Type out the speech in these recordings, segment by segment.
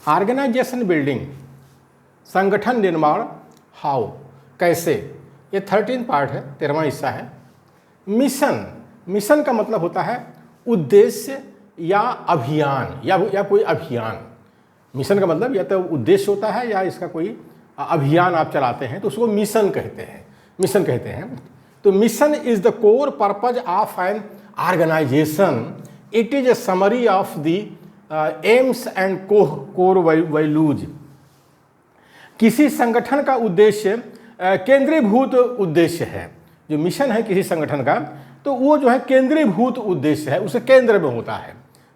Organisation building, संगठन निर्माण, how, कैसे, ये 13 पार्ट है, 13वां हिस्सा है। मिशन, मिशन का मतलब होता है उद्देश्य या अभियान या कोई अभियान। मिशन का मतलब या तो उद्देश्य होता है या इसका कोई अभियान आप चलाते हैं तो उसको मिशन कहते हैं, मिशन कहते हैं। तो mission is the core purpose of an organisation. It is a summary of the aims and core values. किसी संगठन का उद्देश्य केंद्रीभूत उद्देश्य है। जो मिशन है किसी संगठन का तो वो जो है केंद्रीभूत उद्देश्य है, उसे केंद्र में होता है,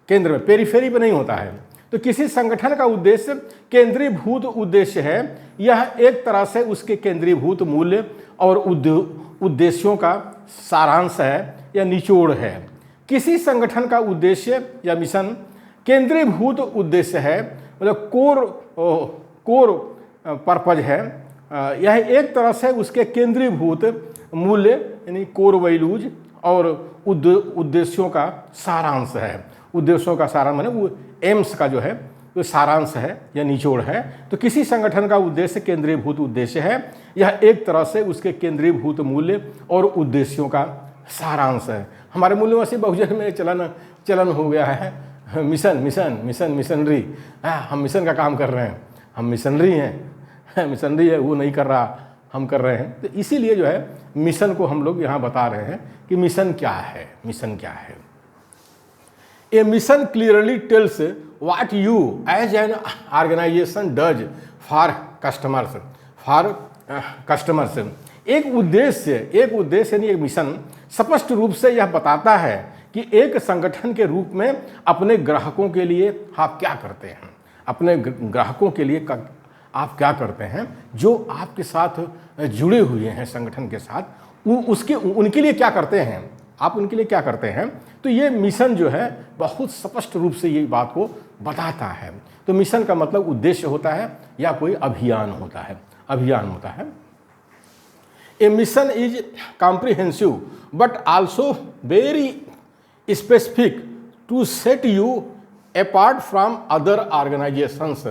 केंद्र में, पेरिफेरी पे नहीं होता है। तो किसी संगठन का उद्देश्य केंद्रीभूत उद्देश्य है। यह एक तरह से उसके केंद्रीभूत मूल्य और उद्देश्यों का सारांश है या निचोड़ है। किसी संगठन का उद्देश्य या मिशन केंद्रीभूत उद्देश्य है, मतलब कोर पर्पज है। यह एक तरह से उसके केंद्रीभूत मूल्य यानी कोर वैल्यूज और उद्देश्यों का सारांश है। उद्देश्यों का सारांश माने वो एम्स का जो है वो सारांश है या निचोड़ है। तो किसी संगठन का उद्देश्य केंद्रीभूत उद्देश्य है। यह एक तरह से उसके केंद्रीभूत मूल्य और उद्देश्यों का सारांश है। हमारे मूल्यवासी बहुजन में चलन हो गया है मिशन मिशन मिशन मिशनरी। हम मिशन का काम कर रहे हैं, हम मिशनरी हैं, मिशनरी है वो नहीं कर रहा, हम कर रहे हैं। तो इसीलिए जो है मिशन को हम लोग यहाँ बता रहे हैं कि मिशन क्या है, मिशन क्या है। A mission clearly tells what you as an organisation does for customers. एक उद्देश्य यानी एक मिशन स्पष्ट रूप से यह बताता है कि एक संगठन के रूप में अपने ग्राहकों के लिए आप क्या करते हैं, अपने ग्राहकों के लिए आप क्या करते हैं, जो आपके साथ जुड़े हुए हैं संगठन के साथ, उनके लिए क्या करते हैं, आप उनके लिए क्या करते हैं। तो ये मिशन जो है बहुत स्पष्ट रूप से ये बात को बताता है। तो मिशन का मतलब उद्देश्य होता है या कोई अभियान होता है, अभियान होता है। A mission is comprehensive but also very specific to set you apart from other organisations.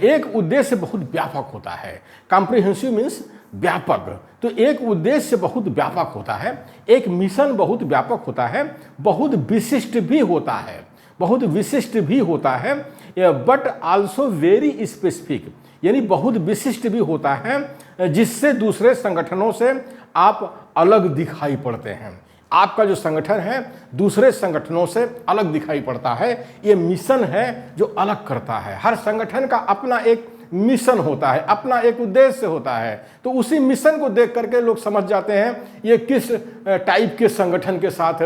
एक उद्देश्य बहुत व्यापक होता है। कॉम्प्रिहेंसिव मीन्स व्यापक। तो एक उद्देश्य बहुत व्यापक होता है, एक मिशन बहुत व्यापक होता है, बहुत विशिष्ट भी होता है, बहुत विशिष्ट भी होता है। बट आल्सो वेरी स्पेसिफिक यानी बहुत विशिष्ट भी होता है, जिससे दूसरे संगठनों से आप अलग दिखाई पड़ते हैं। आपका जो संगठन है दूसरे संगठनों से अलग दिखाई पड़ता है। ये मिशन है जो अलग करता है। हर संगठन का अपना एक मिशन होता है, अपना एक उद्देश्य होता है। तो उसी मिशन को देख करके लोग समझ जाते हैं ये किस टाइप के संगठन के साथ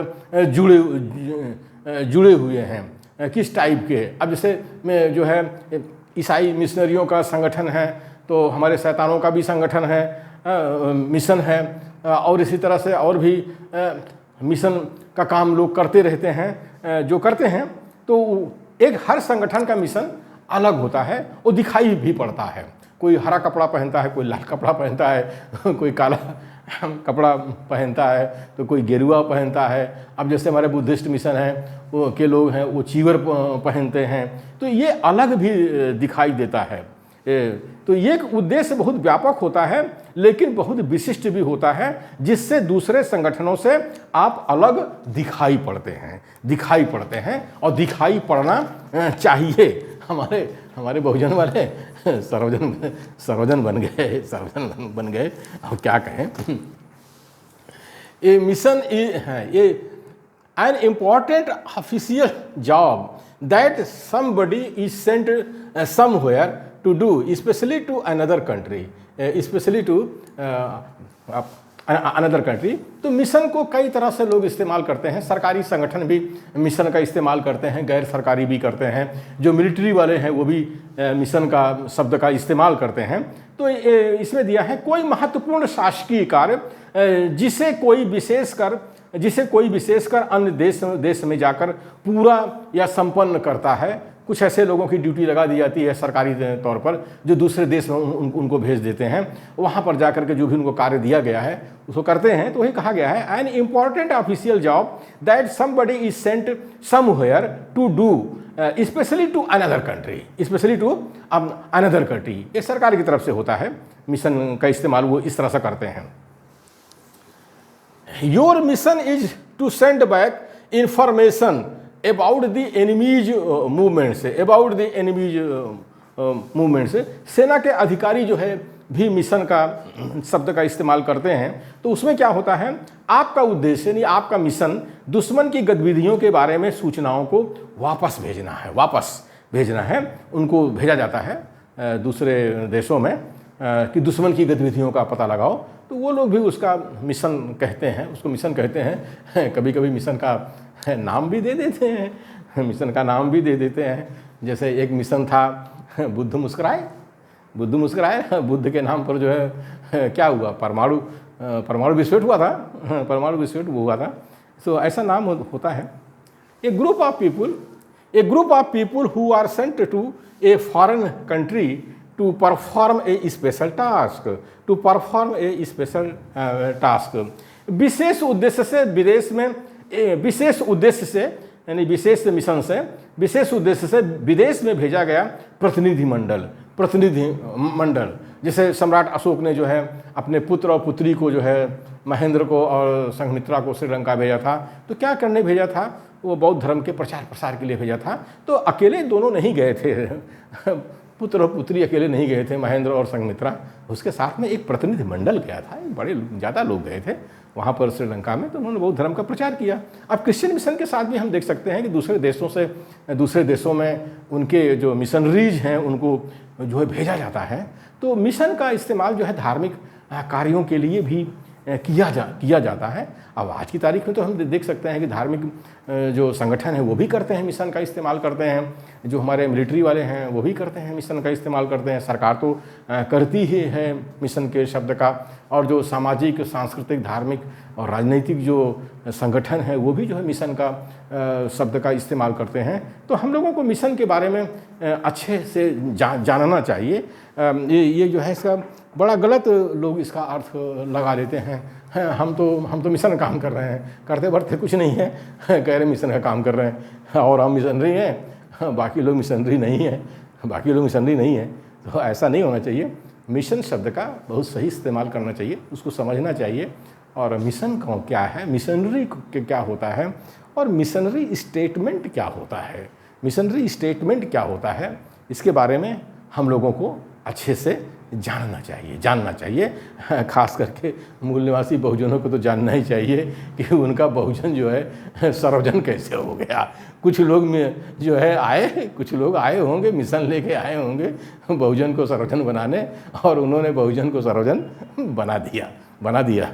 जुड़े हुए हैं, किस टाइप के। अब जैसे में जो है ईसाई मिशनरियों का संगठन है, तो हमारे शैतानों का भी संगठन है, मिशन है। और इसी तरह से और भी मिशन का काम लोग करते रहते हैं, जो करते हैं। तो एक हर संगठन का मिशन अलग होता है और दिखाई भी पड़ता है। कोई हरा कपड़ा पहनता है, कोई लाल कपड़ा पहनता है, कोई काला कपड़ा पहनता है, तो कोई गेरुआ पहनता है। अब जैसे हमारे बुद्धिस्ट मिशन है वो के लोग हैं वो चीवर पहनते हैं, तो ये अलग भी दिखाई देता है। तो ये उद्देश्य बहुत व्यापक होता है लेकिन बहुत विशिष्ट भी होता है, जिससे दूसरे संगठनों से आप अलग दिखाई पड़ते हैं और दिखाई पड़ना चाहिए। हमारे बहुजन वाले सर्वजन बन गए। अब क्या कहें। ये मिशन ये an important official job that somebody is sent somewhere to do, especially to another country, another country. तो मिशन को कई तरह से लोग इस्तेमाल करते हैं। सरकारी संगठन भी मिशन का इस्तेमाल करते हैं, गैर सरकारी भी करते हैं। जो मिलिट्री वाले हैं वो भी मिशन का शब्द का इस्तेमाल करते हैं। तो इसमें दिया है कोई महत्वपूर्ण शासकीय कार्य जिसे कोई विशेषकर अन्य देश में जाकर पूरा या संपन्न करता है। कुछ ऐसे लोगों की ड्यूटी लगा दी जाती है सरकारी तौर पर, जो दूसरे देश में उनको भेज देते हैं। वहाँ पर जाकर के जो भी उनको कार्य दिया गया है उसको करते हैं। तो वही कहा गया है an important official job that somebody is sent somewhere to do especially to another country, especially to another country. ये सरकार की तरफ से होता है, मिशन का इस्तेमाल वो इस तरह से करते हैं। Your mission is to send back information about the enemy's movements, about the enemy's movements. सेना के अधिकारी जो है भी मिशन का शब्द का इस्तेमाल करते हैं। तो उसमें क्या होता है, आपका उद्देश्य यानी आपका मिशन दुश्मन की गतिविधियों के बारे में सूचनाओं को वापस भेजना है, उनको भेजा जाता है दूसरे देशों में कि दुश्मन की गतिविधियों का पता लगाओ। तो वो लोग भी उसका मिशन कहते हैं, उसको मिशन कहते हैं। कभी कभी मिशन का नाम भी दे देते हैं, मिशन का नाम भी दे देते हैं। जैसे एक मिशन था बुद्ध मुस्कुराए, बुद्ध के नाम पर जो है क्या हुआ, परमाणु विस्फोट हुआ था, परमाणु विस्फोट वो हुआ था। सो ऐसा नाम होता है। A group of people who are sent to a foreign country to perform a special task, विशेष उद्देश्य से विदेश में, विशेष उद्देश्य से यानी विशेष मिशन से, विशेष उद्देश्य से विदेश में भेजा गया प्रतिनिधिमंडल। जैसे सम्राट अशोक ने जो है अपने पुत्र और पुत्री को जो है महेंद्र को और संघमित्रा को श्रीलंका भेजा था। तो क्या करने भेजा था, वो बौद्ध धर्म के प्रचार प्रसार के लिए भेजा था। तो अकेले दोनों नहीं गए थे, पुत्र और पुत्री अकेले नहीं गए थे, महेंद्र और संघमित्रा, उसके साथ में एक प्रतिनिधिमंडल गया था, बड़े ज़्यादा लोग गए थे वहाँ पर श्रीलंका में। तो उन्होंने बौद्ध धर्म का प्रचार किया। अब क्रिश्चियन मिशन के साथ भी हम देख सकते हैं कि दूसरे देशों में उनके जो मिशनरीज हैं उनको जो है भेजा जाता है। तो मिशन का इस्तेमाल जो है धार्मिक कार्यों के लिए भी किया जाता है। अब आज की तारीख में तो हम देख सकते हैं कि धार्मिक जो संगठन है वो भी करते हैं, मिशन का इस्तेमाल करते हैं। जो हमारे मिलिट्री वाले हैं वो भी करते हैं, मिशन का इस्तेमाल करते हैं। सरकार तो करती ही है मिशन के शब्द का, और जो सामाजिक, सांस्कृतिक, धार्मिक और राजनीतिक जो संगठन है वो भी जो है मिशन का शब्द का इस्तेमाल करते हैं। तो हम लोगों को मिशन के बारे में अच्छे से जानना चाहिए। ये जो है इसका बड़ा गलत लोग इसका अर्थ लगा लेते हैं। हम तो मिशन का काम कर रहे हैं, करते बढ़ते कुछ नहीं है, कह रहे मिशन का काम कर रहे हैं और हम मिशनरी हैं, बाकी लोग मिशनरी नहीं हैं। तो ऐसा नहीं होना चाहिए। मिशन शब्द का बहुत सही इस्तेमाल करना चाहिए, उसको समझना चाहिए। और मिशन क्या है, मिशनरी क्या होता है, और मिशनरी स्टेटमेंट क्या होता है, इसके बारे में हम लोगों को अच्छे से जानना चाहिए। खास करके मूल निवासी बहुजनों को तो जानना ही चाहिए कि उनका बहुजन जो है सर्वजन कैसे हो गया। कुछ लोग में जो है कुछ लोग आए होंगे, मिशन लेके आए होंगे बहुजन को सर्वजन बनाने, और उन्होंने बहुजन को सर्वजन बना दिया।